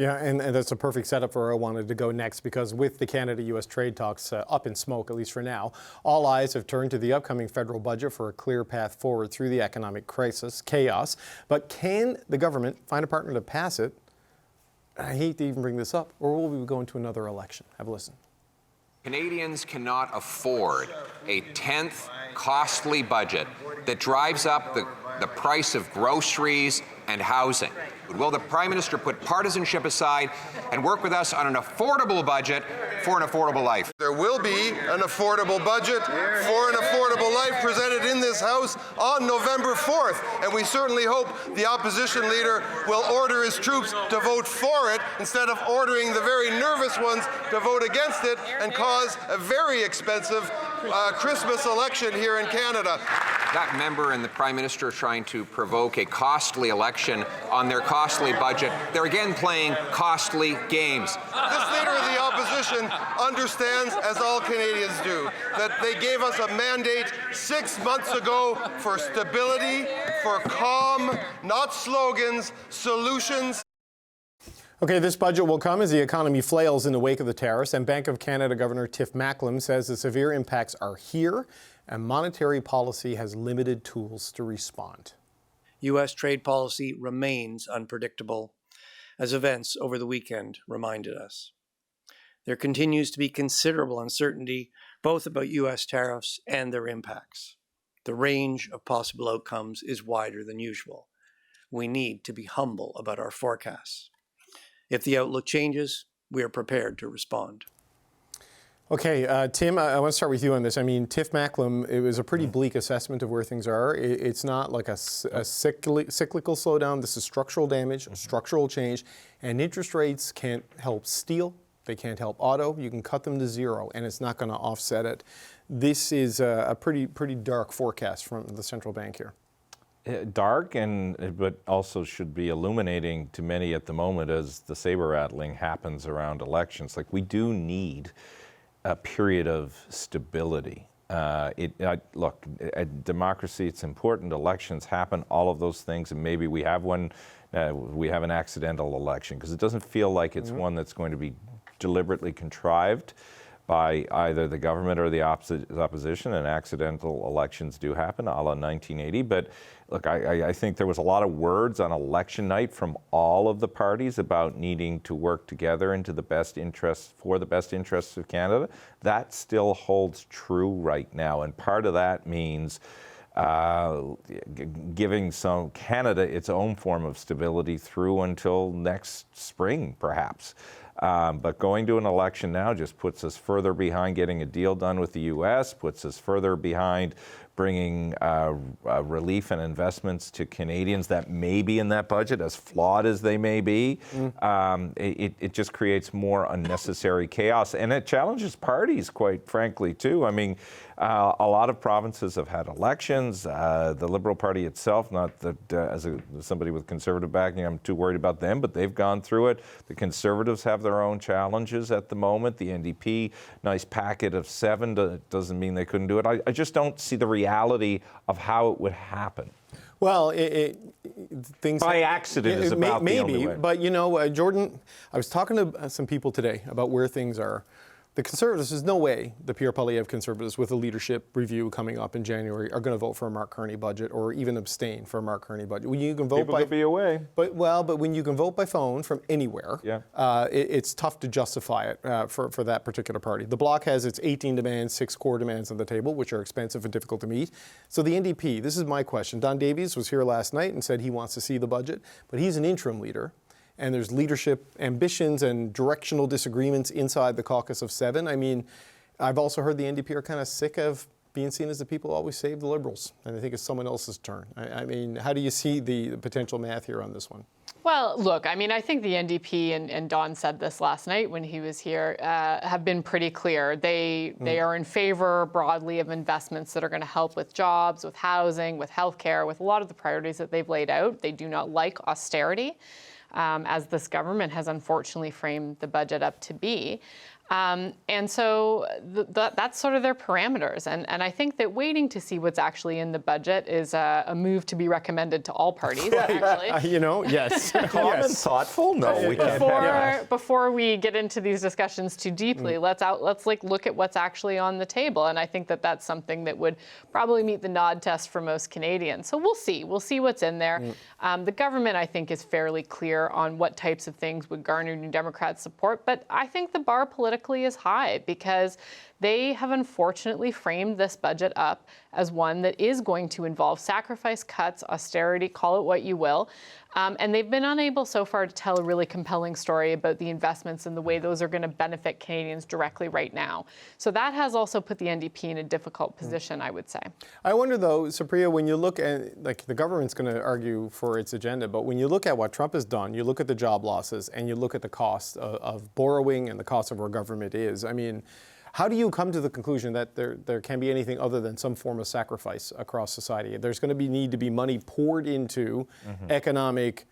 Yeah, and that's a perfect setup for where I wanted to go next, because with the Canada-U.S. trade talks up in smoke, at least for now, all eyes have turned to the upcoming federal budget for a clear path forward through the economic chaos. But can the government find a partner to pass it? I hate to even bring this up, or will we go into another election? Have a listen. Canadians cannot afford a 10th costly budget that drives up the price of groceries and housing. Will the Prime Minister put partisanship aside and work with us on an affordable budget for an affordable life? There will be an affordable budget for an affordable life presented in this House on November 4th. And we certainly hope the opposition leader will order his troops to vote for it instead of ordering the very nervous ones to vote against it and cause a very expensive Christmas election here in Canada. That member and the Prime Minister are trying to provoke a costly election on their costly budget. They're again playing costly games. This leader of the opposition understands, as all Canadians do, that they gave us a mandate 6 months ago for stability, for calm, not slogans, solutions. Okay, this budget will come as the economy flails in the wake of the tariffs, and Bank of Canada Governor Tiff Macklem says the severe impacts are here and monetary policy has limited tools to respond. U.S. trade policy remains unpredictable, as events over the weekend reminded us. There continues to be considerable uncertainty both about U.S. tariffs and their impacts. The range of possible outcomes is wider than usual. We need to be humble about our forecasts. If the outlook changes, we are prepared to respond. Okay, Tim, I want to start with you on this. I mean, Tiff Macklem, it was a pretty bleak assessment of where things are. It's not like a cyclical slowdown. This is structural damage, structural change, and interest rates can't help steel. They can't help auto. You can cut them to zero, and it's not going to offset it. This is a pretty dark forecast from the central bank here. Dark, but also should be illuminating to many at the moment as the saber rattling happens around elections. Like, we do need a period of stability. Look, democracy, it's important. Elections happen, all of those things, and maybe we have one. We have an accidental election because it doesn't feel like it's one that's going to be deliberately contrived by either the government or the opposition, and accidental elections do happen, a la 1980. But look, I think there was a lot of words on election night from all of the parties about needing to work together into the best interests, for the best interests of Canada. That still holds true right now, and part of that means giving some Canada its own form of stability through until next spring, perhaps. But going to an election now just puts us further behind getting a deal done with the U.S., puts us further behind bringing relief and investments to Canadians that may be in that budget, as flawed as they may be. It just creates more unnecessary chaos, and it challenges parties, quite frankly, too. I mean, a lot of provinces have had elections. The Liberal Party itself, not that as somebody with Conservative backing, I'm too worried about them, but they've gone through it. The Conservatives have their own challenges at the moment. The NDP, nice packet of 7, doesn't mean they couldn't do it. I just don't see the reality of how it would happen. Well, things by accident is about the only way. But you know, Jordan, I was talking to some people today about where things are. The Conservatives, there's no way the Pierre Poilievre Conservatives, with a leadership review coming up in January, are going to vote for a Mark Carney budget or even abstain for a Mark Carney budget. When you can vote People could be away. But when you can vote by phone from anywhere, it's tough to justify it for that particular party. The Bloc has its 18 demands, 6 core demands on the table, which are expensive and difficult to meet. So the NDP, this is my question. Don Davies was here last night and said he wants to see the budget, but he's an interim leader. And there's leadership ambitions and directional disagreements inside the caucus of 7. I mean, I've also heard the NDP are kind of sick of being seen as the people who always save the Liberals, and I think it's someone else's turn. I mean, how do you see the potential math here on this one? Well, look, I mean, I think the NDP, and Don said this last night when he was here, have been pretty clear. They are in favor broadly of investments that are going to help with jobs, with housing, with healthcare, with a lot of the priorities that they've laid out. They do not like austerity, as this government has unfortunately framed the budget up to be. And so that's sort of their parameters. And I think that waiting to see what's actually in the budget is a move to be recommended to all parties, actually. Yes. Calm and thoughtful? No, we can't have that. Before we get into these discussions too deeply, let's look at what's actually on the table. And I think that that's something that would probably meet the nod test for most Canadians. So we'll see. We'll see what's in there. The government, I think, is fairly clear on what types of things would garner New Democrats support. But I think the bar politically is high because they have unfortunately framed this budget up as one that is going to involve sacrifice, cuts, austerity, call it what you will. And they've been unable so far to tell a really compelling story about the investments and the way those are going to benefit Canadians directly right now. So that has also put the NDP in a difficult position, I would say. I wonder, though, Supriya, when you look at, the government's going to argue for its agenda, but when you look at what Trump has done, you look at the job losses and you look at the cost of borrowing and the cost of where government is. I mean, how do you come to the conclusion that there can be anything other than some form of sacrifice across society? There's going to need to be money poured into economic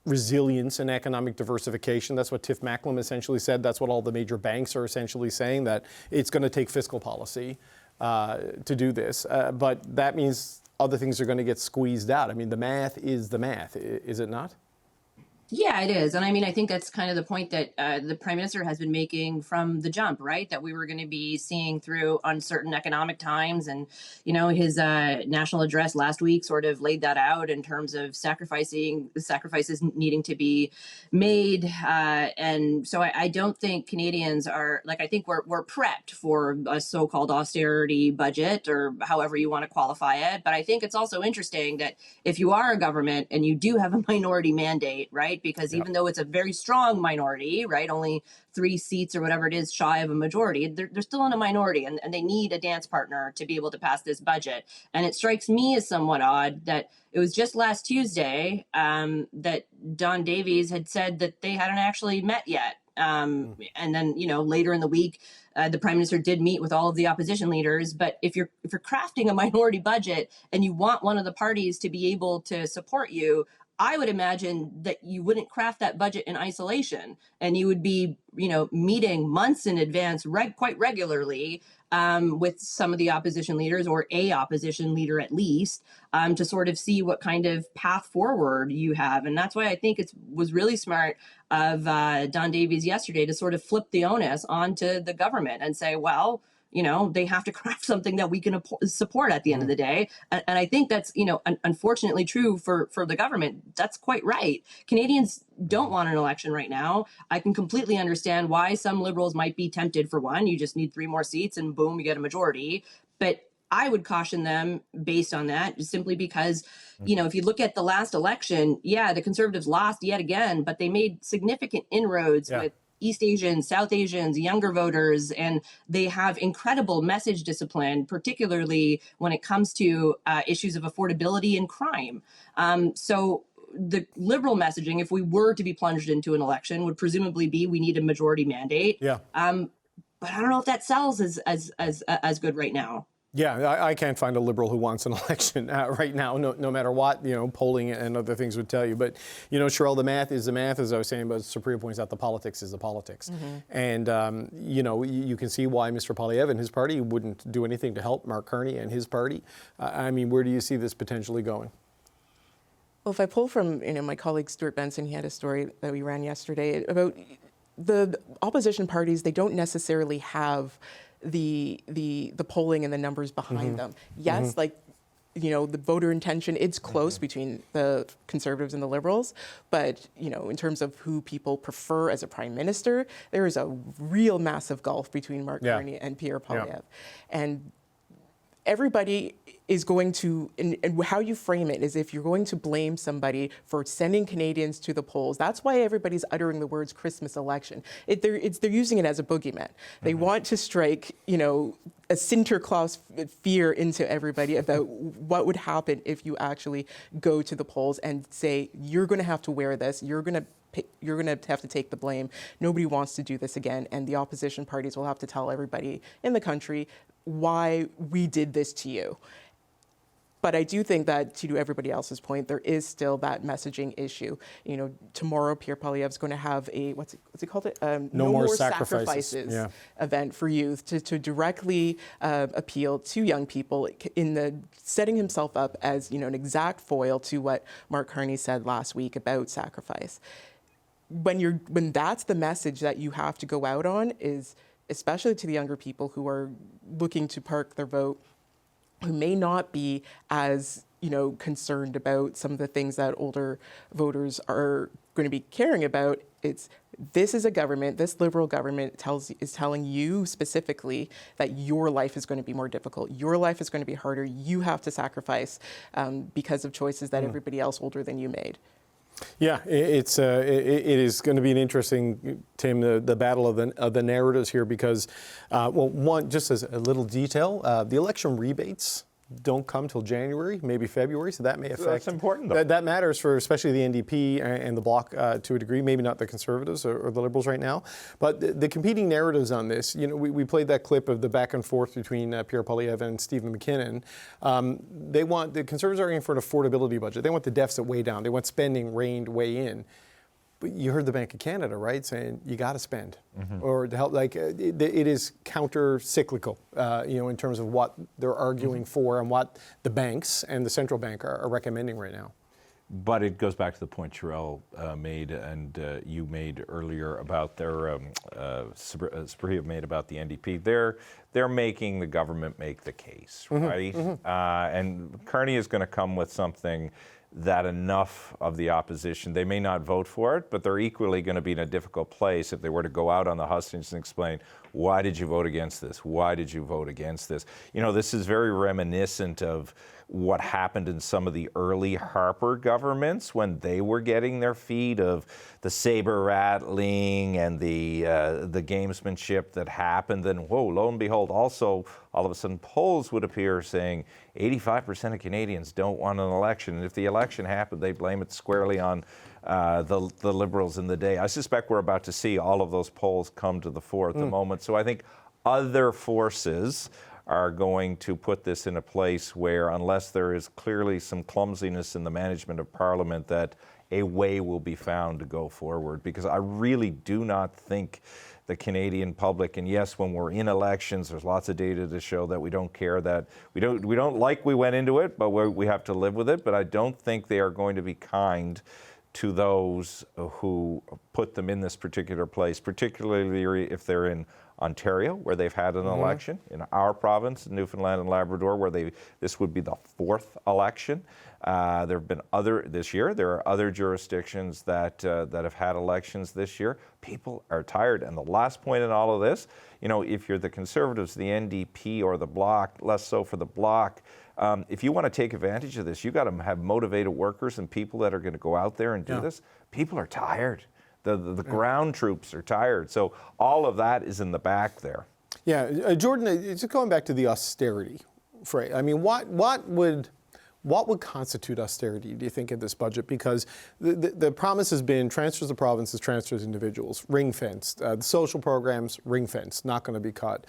resilience and economic diversification. That's what Tiff Macklem essentially said. That's what all the major banks are essentially saying, that it's going to take fiscal policy to do this. But that means other things are going to get squeezed out. I mean, the math is the math, is it not? Yeah, it is. And I mean, I think that's kind of the point that the Prime Minister has been making from the jump, right? That we were going to be seeing through uncertain economic times. And, his national address last week sort of laid that out in terms of sacrifices needing to be made. And so I don't think Canadians are, I think we're prepped for a so-called austerity budget, or however you want to qualify it. But I think it's also interesting that if you are a government and you do have a minority mandate, right? Because even though it's a very strong minority, right, only 3 seats or whatever it is shy of a majority, they're still in a minority, and they need a dance partner to be able to pass this budget. And it strikes me as somewhat odd that it was just last Tuesday that Don Davies had said that they hadn't actually met yet. And then, later in the week, the Prime Minister did meet with all of the opposition leaders. But if you're crafting a minority budget and you want one of the parties to be able to support you, I would imagine that you wouldn't craft that budget in isolation, and you would be, meeting months in advance, quite regularly, with some of the opposition leaders, or a opposition leader at least, to sort of see what kind of path forward you have. And that's why I think it was really smart of Don Davies yesterday to sort of flip the onus onto the government and say, well, they have to craft something that we can support at the end of the day. And I think that's, unfortunately true for the government. That's quite right. Canadians don't want an election right now. I can completely understand why some Liberals might be tempted for one. You just need 3 more seats and boom, you get a majority. But I would caution them based on that, simply because, if you look at the last election, the Conservatives lost yet again, but they made significant inroads with East Asians, South Asians, younger voters, and they have incredible message discipline, particularly when it comes to issues of affordability and crime. So the Liberal messaging, if we were to be plunged into an election, would presumably be we need a majority mandate. But I don't know if that sells as good right now. Yeah, I can't find a Liberal who wants an election right now, no matter what, polling and other things would tell you. But, Cheryl, the math is the math, as I was saying, but Supriya points out the politics is the politics. And, you can see why Mr. Poilievre and his party wouldn't do anything to help Mark Carney and his party. I mean, where do you see this potentially going? Well, if I pull from, my colleague Stuart Benson, he had a story that we ran yesterday about the opposition parties. They don't necessarily have the polling and the numbers behind them. Yes, the voter intention, it's close between the Conservatives and the Liberals, but, in terms of who people prefer as a Prime Minister, there is a real massive gulf between Mark Carney and Pierre Poilievre. And everybody is going to, and how you frame it is if you're going to blame somebody for sending Canadians to the polls. That's why everybody's uttering the words Christmas election. They're using it as a boogeyman. They want to strike, a Sinterklaas fear into everybody about what would happen if you actually go to the polls and say, you're going to have to wear this, you're going to have to take the blame. Nobody wants to do this again, and the opposition parties will have to tell everybody in the country why we did this to you. But I do think that, to everybody else's point, there is still that messaging issue. Tomorrow Pierre Poilievre's going to have a, what's he called it? No More Sacrifices event for youth to directly appeal to young people in the setting himself up as, an exact foil to what Mark Carney said last week about sacrifice. When that's the message that you have to go out on, is especially to the younger people who are looking to park their vote, who may not be as concerned about some of the things that older voters are going to be caring about. This is a government, this Liberal government is telling you specifically that your life is going to be more difficult. Your life is going to be harder. You have to sacrifice because of choices that everybody else older than you made. Yeah, it is going to be an interesting, Tim, the battle of the narratives here, because, one, just as a little detail, the election rebates don't come till January, maybe February, so that may affect. That's important, though. That matters for especially the NDP and the Bloc to a degree, maybe not the Conservatives or the Liberals right now. But the competing narratives on this, we played that clip of the back and forth between Pierre Poilievre and Stephen McKinnon. The Conservatives are arguing for an affordability budget. They want the deficit way down. They want spending reined way in. But you heard the Bank of Canada, right, saying you got to spend, or to help. It is counter-cyclical, in terms of what they're arguing for and what the banks and the central bank are recommending right now. But it goes back to the point Sherelle made and you made earlier about their Spree made about the NDP. They're making the government make the case, right? And Carney is going to come with something that enough of the opposition, they may not vote for it, but they're equally going to be in a difficult place if they were to go out on the hustings and explain, why did you vote against this? Why did you vote against this? This is very reminiscent of what happened in some of the early Harper governments when they were getting their feed of the saber rattling and the gamesmanship that happened. And whoa, lo and behold, also all of a sudden polls would appear saying 85% of Canadians don't want an election. And if the election happened, they blame it squarely on the Liberals in the day. I suspect we're about to see all of those polls come to the fore at the moment. So I think other forces are going to put this in a place where, unless there is clearly some clumsiness in the management of Parliament, that a way will be found to go forward. Because I really do not think the Canadian public, and yes, when we're in elections, there's lots of data to show that we don't care, that we don't like we went into it, but we have to live with it. But I don't think they are going to be kind to those who put them in this particular place, particularly if they're in Ontario, where they've had an election, in our province, Newfoundland and Labrador, where this would be the fourth election. There have been this year. There are other jurisdictions that have had elections this year. People are tired. And the last point in all of this, if you're the Conservatives, the NDP, or the Bloc, less so for the Bloc, if you want to take advantage of this, you got to have motivated workers and people that are going to go out there and do this. People are tired. The ground troops are tired. So all of that is in the back there. Yeah, Jordan, just going back to the austerity phrase. I mean, what would constitute austerity, do you think, in this budget? Because the promise has been transfers to provinces, transfers to individuals, ring-fenced. The social programs, ring-fenced, not going to be cut.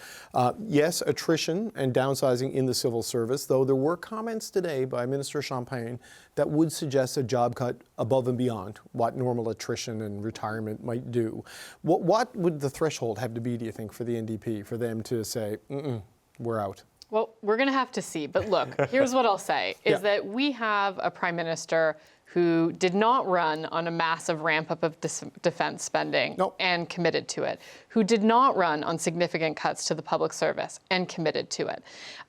Yes, attrition and downsizing in the civil service, though there were comments today by Minister Champagne that would suggest a job cut above and beyond what normal attrition and retirement might do. What would the threshold have to be, do you think, for the NDP, for them to say, we're out? Well, we're going to have to see. But look, here's what I'll say, is that we have a prime minister who did not run on a massive ramp up of defense spending and committed to it, who did not run on significant cuts to the public service and committed to it,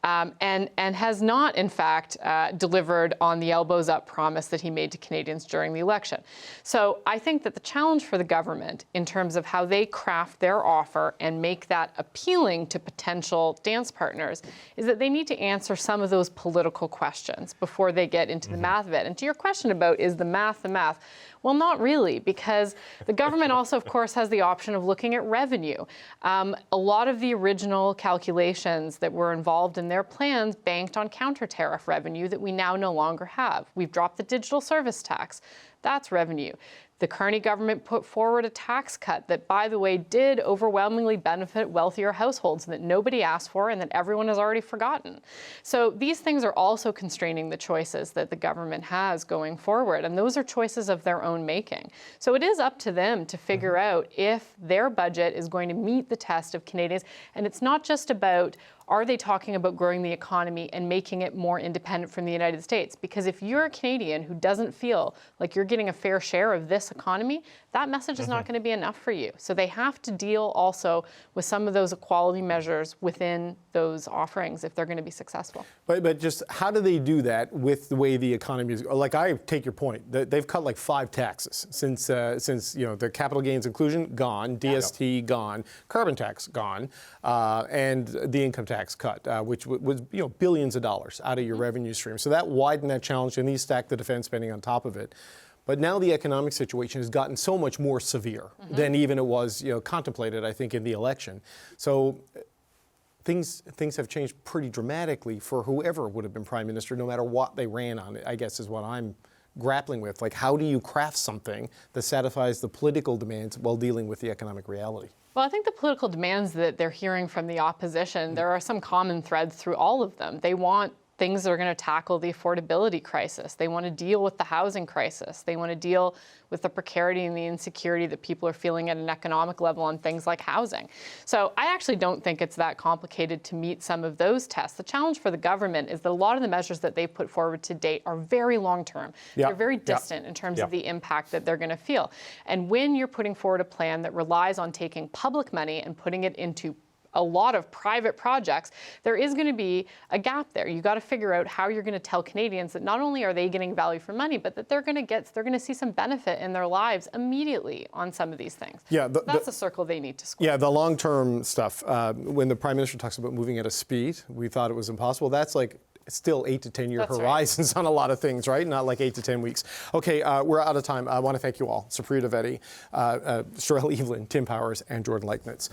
and has not, in fact, delivered on the elbows up promise that he made to Canadians during the election. So I think that the challenge for the government in terms of how they craft their offer and make that appealing to potential dance partners is that they need to answer some of those political questions before they get into the math of it. And to your question about is the math the math? Well, not really, because the government also, of course, has the option of looking at revenue. A lot of the original calculations that were involved in their plans banked on counter-tariff revenue that we now no longer have. We've dropped the digital service tax. That's revenue. The Carney government put forward a tax cut that, by the way, did overwhelmingly benefit wealthier households that nobody asked for and that everyone has already forgotten. So these things are also constraining the choices that the government has going forward, and those are choices of their own making. So it is up to them to figure out if their budget is going to meet the test of Canadians. And it's not just about, are they talking about growing the economy and making it more independent from the United States? Because if you're a Canadian who doesn't feel like you're getting a fair share of this economy, that message is not going to be enough for you. So they have to deal also with some of those equality measures within those offerings if they're going to be successful. But just how do they do that with the way the economy is? Like, I take your point. They've cut like 5 taxes since the capital gains inclusion gone, DST gone, carbon tax gone, and the income tax cut, which was billions of dollars out of your revenue stream. So that widened that challenge, and these stacked the defense spending on top of it. But now the economic situation has gotten so much more severe than even it was contemplated, I think, in the election. So things have changed pretty dramatically for whoever would have been prime minister, no matter what they ran on, I guess is what I'm grappling with. Like, how do you craft something that satisfies the political demands while dealing with the economic reality? Well, I think the political demands that they're hearing from the opposition, there are some common threads through all of them. They want things that are going to tackle the affordability crisis. They want to deal with the housing crisis. They want to deal with the precarity and the insecurity that people are feeling at an economic level on things like housing. So I actually don't think it's that complicated to meet some of those tests. The challenge for the government is that a lot of the measures that they've put forward to date are very long-term. They're very distant in terms of the impact that they're going to feel. And when you're putting forward a plan that relies on taking public money and putting it into a lot of private projects, there is going to be a gap there. You got to figure out how you're going to tell Canadians that not only are they getting value for money, but that they're going to see some benefit in their lives immediately on some of these things. Yeah, that's the circle they need to square. Yeah, the long-term stuff. When the Prime Minister talks about moving at a speed, we thought it was impossable. That's like still 8 to 10 year horizons on a lot of things, right? Not like 8 to 10 weeks. Okay, we're out of time. I want to thank you all. Supriya Dwivedi, Sherelle Evelyn, Tim Powers, and Jordan Leitnitz.